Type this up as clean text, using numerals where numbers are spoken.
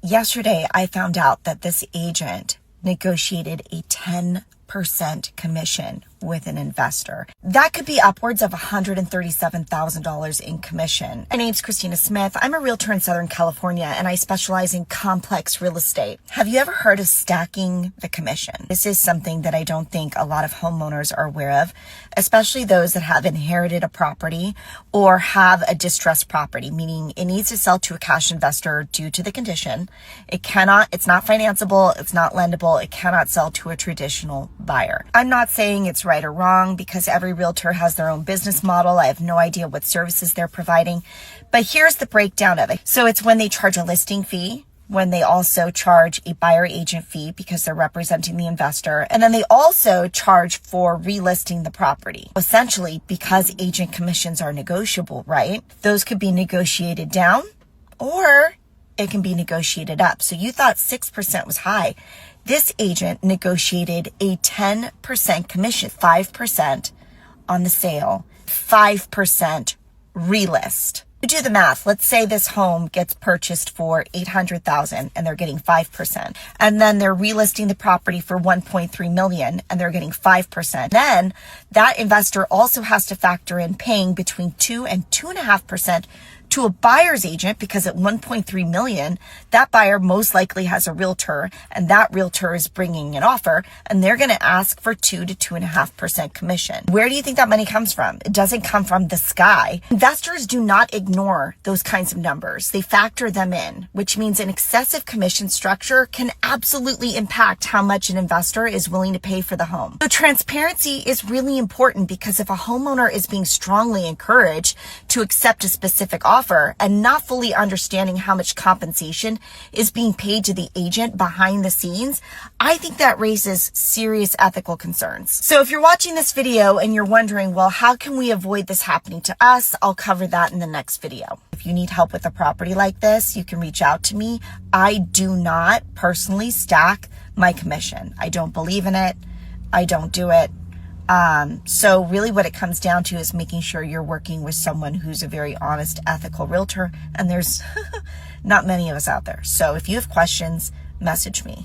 Yesterday, I found out that this agent negotiated a 10% commission with an investor. That could be upwards of $137,000 in commission. My name's Christina Smith. I'm a realtor in Southern California, and I specialize in complex real estate. Have you ever heard of stacking the commission? This is something that I don't think a lot of homeowners are aware of, especially those that have inherited a property or have a distressed property, meaning it needs to sell to a cash investor due to the condition. It's not financeable, it's not lendable, it cannot sell to a traditional buyer. I'm not saying it's right or wrong because every realtor has their own business model. I have no idea what services they're providing, but here's the breakdown of it. So it's when they charge a listing fee, when they also charge a buyer agent fee because they're representing the investor, and then they also charge for relisting the property. Essentially, because agent commissions are negotiable, right? Those could be negotiated down or it can be negotiated up. So you thought 6% was high. This agent negotiated a 10% commission, 5% on the sale, 5% relist. You do the math. Let's say this home gets purchased for $800,000 and they're getting 5%. And then they're relisting the property for $1.3 million and they're getting 5%. Then that investor also has to factor in paying between 2 and 2.5% to a buyer's agent, because at $1.3 million, that buyer most likely has a realtor and that realtor is bringing an offer and they're going to ask for 2 to 2.5% commission. Where do you think that money comes from? It doesn't come from the sky. Investors do not ignore those kinds of numbers. They factor them in, which means an excessive commission structure can absolutely impact how much an investor is willing to pay for the home. So transparency is really important, because if a homeowner is being strongly encouraged to accept a specific offer and not fully understanding how much compensation is being paid to the agent behind the scenes, I think that raises serious ethical concerns. So if you're watching this video and you're wondering, well, how can we avoid this happening to us? I'll cover that in the next video. If you need help with a property like this, you can reach out to me. I do not personally stack my commission. I don't believe in it. I don't do it. So really what it comes down to is making sure you're working with someone who's a very honest, ethical realtor. And there's not many of us out there. So if you have questions, message me.